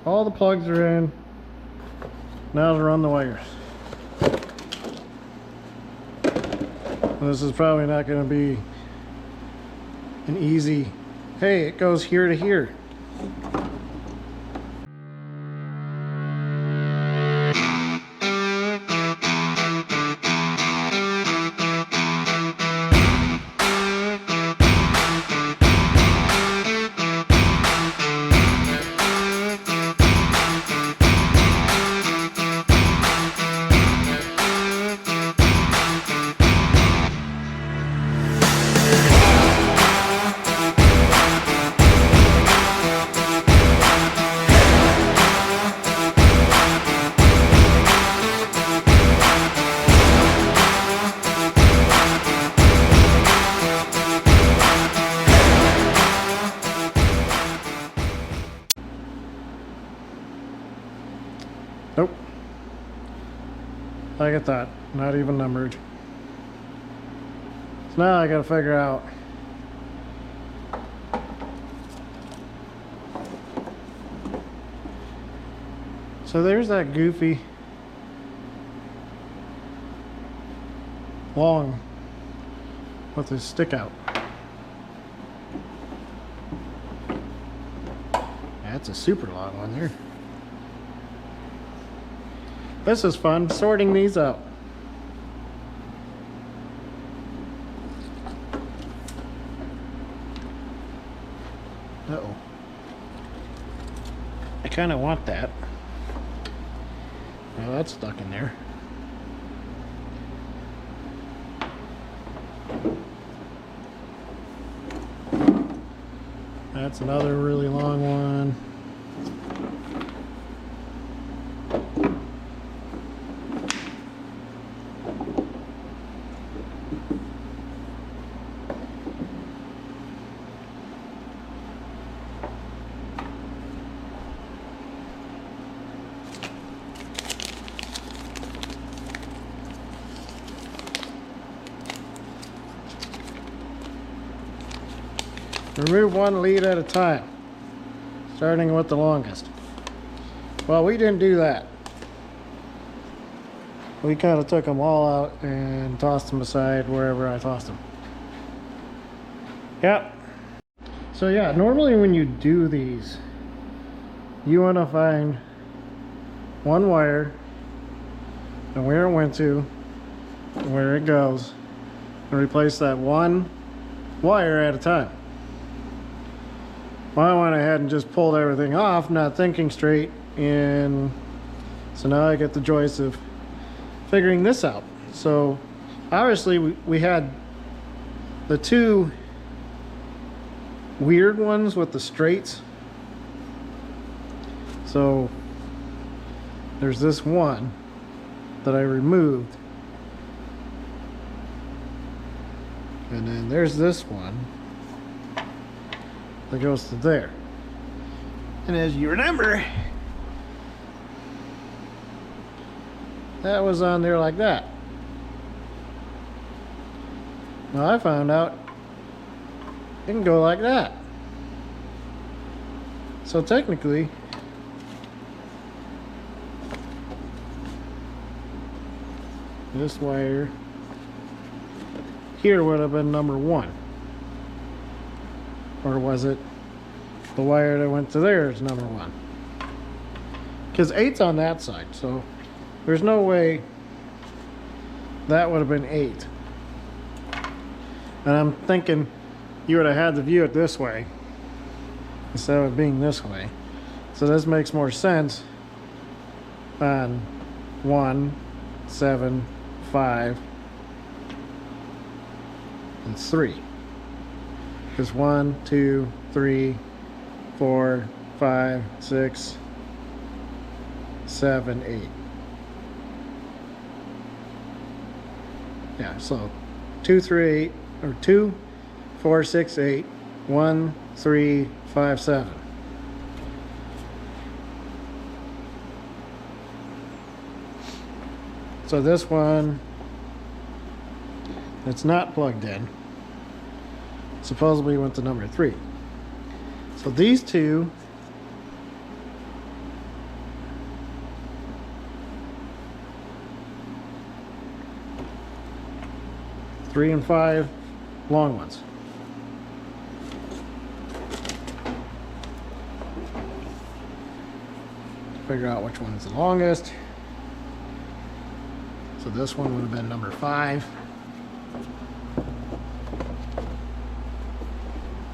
All the plugs are in. Now to run the wires. This is probably not going to be an easy, hey, it goes here to here. Nope. Like I thought, not even numbered. So now I gotta figure out so there's that goofy long with his stick out. That's a super long one there. This is fun, sorting these out. Uh-oh. I kind of want that. Well, that's stuck in there. That's another really long one. Remove one lead at a time, starting with the longest. Well, we didn't do that. We kind of took them all out and tossed them aside wherever I tossed them. Yep. So yeah, normally when you do these, you want to find one wire and where it went to, and where it goes, and replace that one wire at a time. Well, I went ahead and just pulled everything off, not thinking straight, and so now I get the choice of figuring this out. So obviously we had the two weird ones with the straights. So there's this one that I removed, and then there's this one that goes to there. And as you remember, that was on there like that. Now I found out it can go like that. So technically, this wire here would have been number one. Or was it the wire that went to there is number one? Because 8's on that side, so there's no way that would have been 8. And I'm thinking you would have had to view it this way instead of it being this way. So this makes more sense on 1, 7, 5, and 3. Because 1, 2, 3, 4, 5, 6, 7, 8. Yeah, so 2, 3, 8, or 2, 4, 6, 8, 1, 3, 5, 7. So this one, it's not plugged in, supposedly went to number 3. So these two 3 and 5 long ones. Figure out which one is the longest. So this one would have been number 5.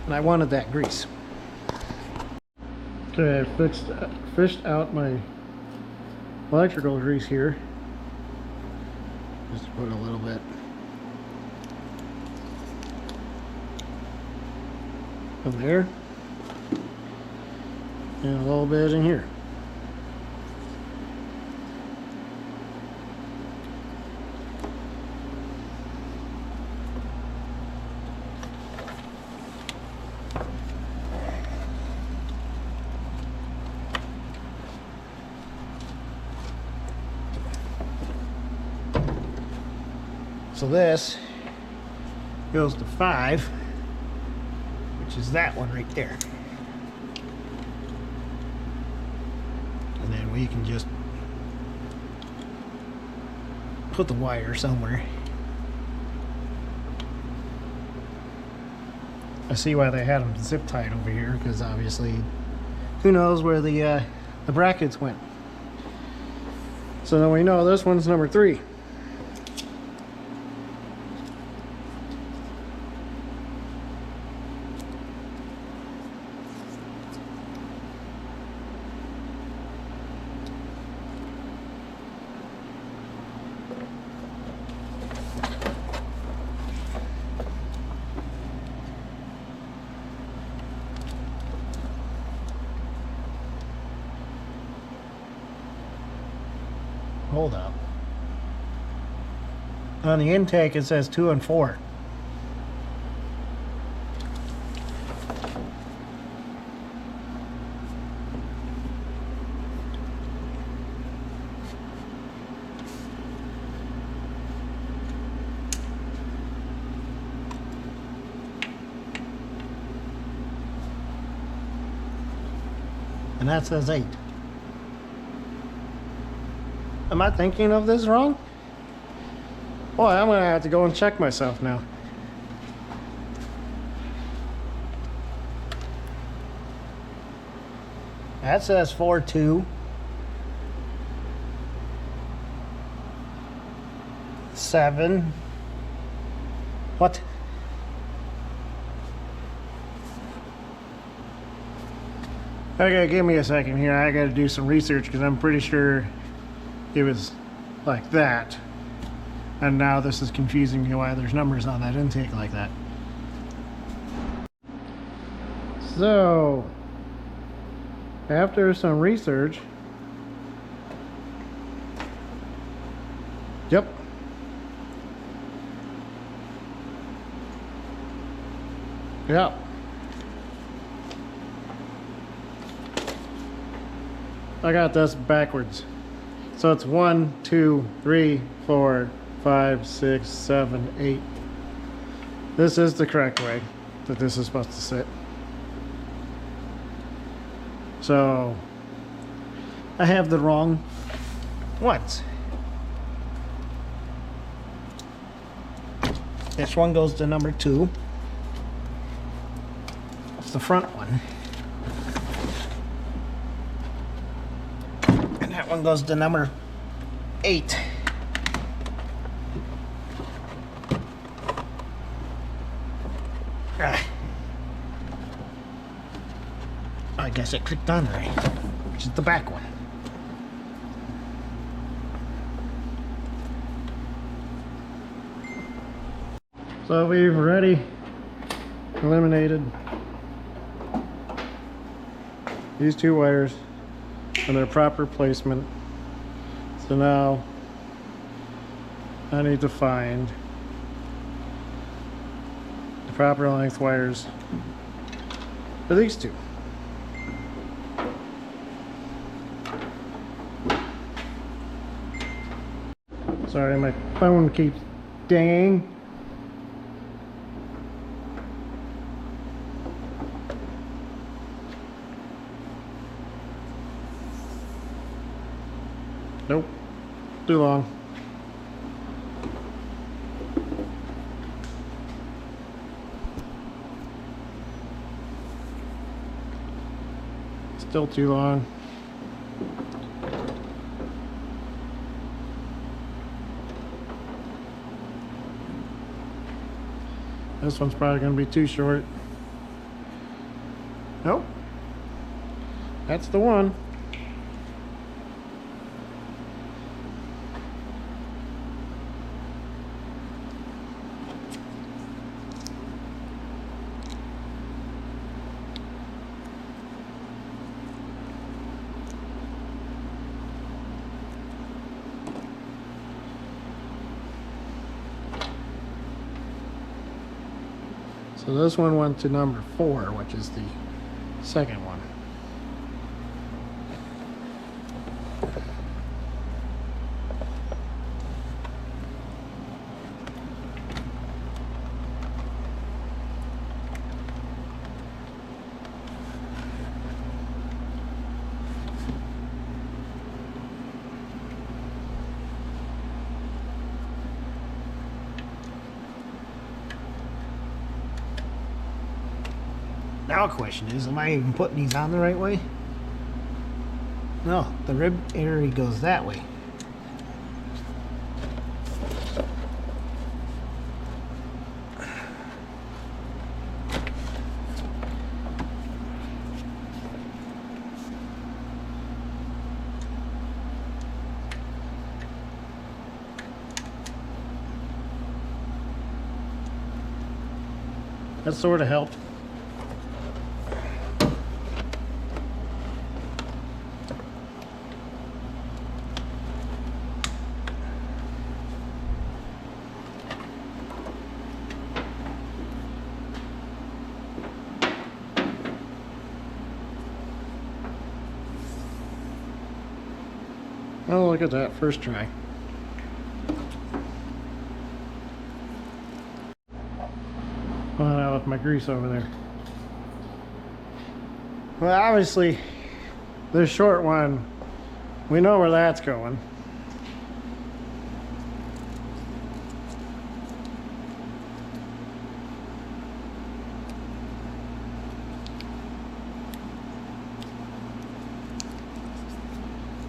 And I wanted that grease. Okay, I fished out my electrical grease here. Just put a little bit in there. And a little bit in here. So this goes to 5, which is that one right there. And then we can just put the wire somewhere. I see why they had them zip tied over here, because obviously who knows where the brackets went. So then we know this one's number 3. Hold up. On the intake it says 2 and 4. And that says 8. Am I thinking of this wrong? Boy, I'm gonna have to go and check myself now. That says 4-2. 7. What? Okay, give me a second here. I gotta do some research because I'm pretty sure it was like that. And now this is confusing me why there's numbers on that intake like that. So, after some research, yep. Yep. I got this backwards. So it's 1, 2, 3, 4, 5, 6, 7, 8. This is the correct way that this is supposed to sit. So I have the wrong ones. This one goes to number 2. That's the front one. And that one goes to number 8. I guess it clicked on right, which is the back one. So we've already eliminated these 2 wires and their proper placement. So now I need to find the proper length wires for these 2. Sorry, my phone keeps dinging. Nope, too long. Still too long. This one's probably going to be too short. Nope. That's the one. So this one went to number 4, which is the second one. Now the question is, am I even putting these on the right way? No, the rib area goes that way. That sort of helped. Oh, look at that, first try. Well, I left my grease over there. Well, obviously, this short one, we know where that's going.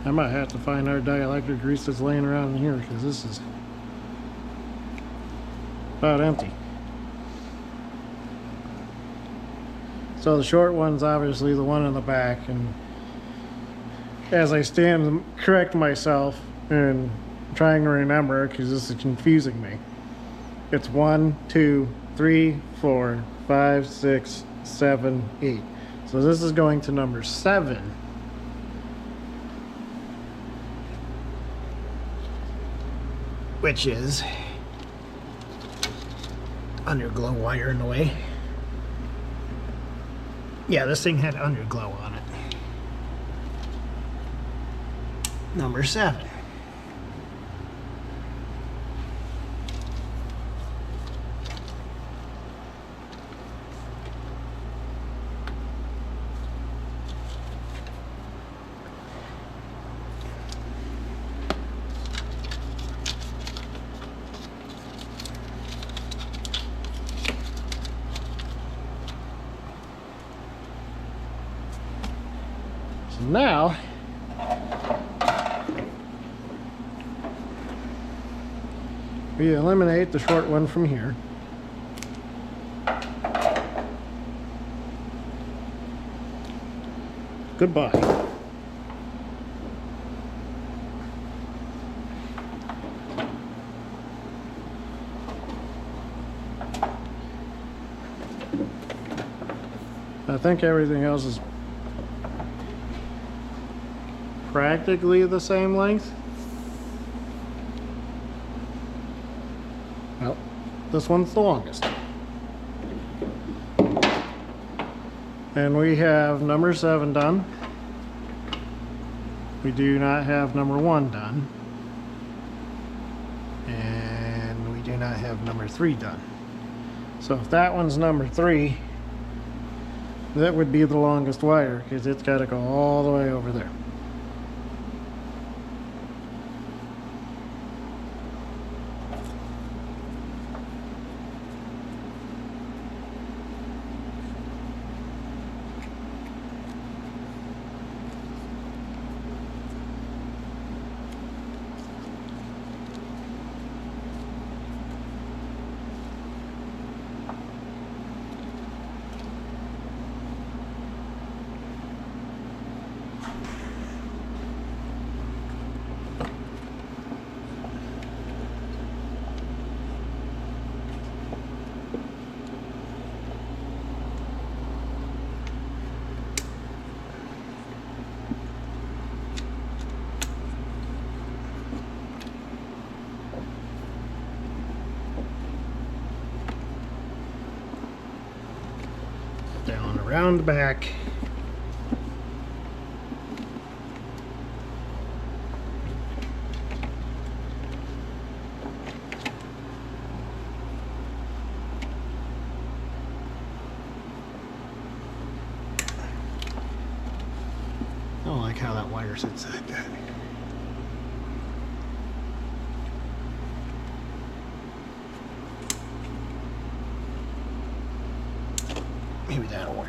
I might have to find our dielectric grease that's laying around in here, because this is about empty. So the short one's obviously the one in the back, and as I stand and correct myself and trying to remember, because this is confusing me, it's 1, 2, 3, 4, 5, 6, 7, 8. So this is going to number 7. Which is underglow wire in the way. Yeah, this thing had underglow on it. Number 7. So now, we eliminate the short one from here. Goodbye. I think everything else is practically the same length. Well, this one's the longest. And we have number 7 done. We do not have number 1 done. And we do not have number 3 done. So if that one's number 3, that would be the longest wire, because it's got to go all the way over there. around the back. I don't like how that wire sits like that. Maybe that'll work.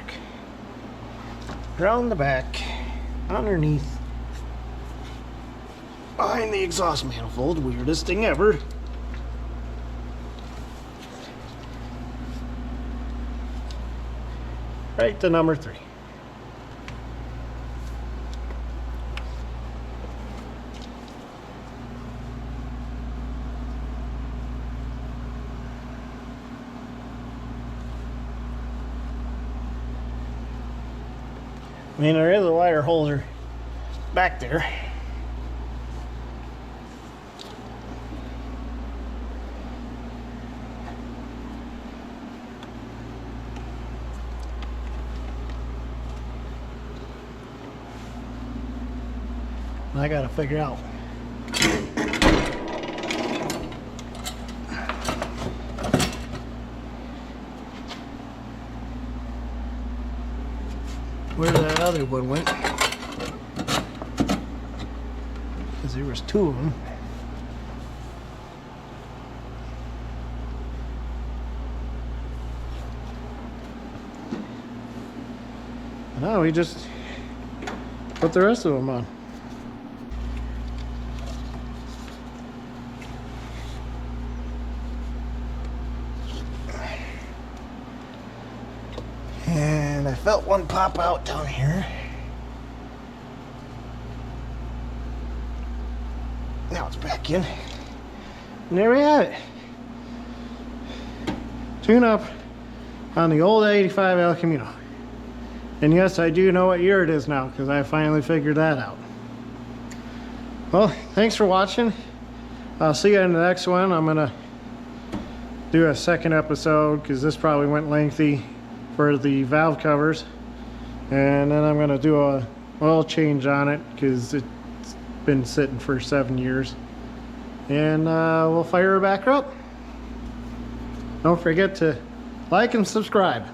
Around the back, underneath, behind the exhaust manifold, weirdest thing ever. Right to number 3. I mean, there is a wire holder back there. I gotta figure out where that other one went, because there was 2 of them. No, we just put the rest of them on. And I felt one pop out down here. Now it's back in. And there we have it. Tune up on the old 85 El Camino. And yes, I do know what year it is now because I finally figured that out. Well, thanks for watching. I'll see you in the next one. I'm gonna do a second episode because this probably went lengthy for the valve covers, and then I'm gonna do a oil change on it because it's been sitting for 7 years, and we'll fire it back up. Don't forget to like and subscribe.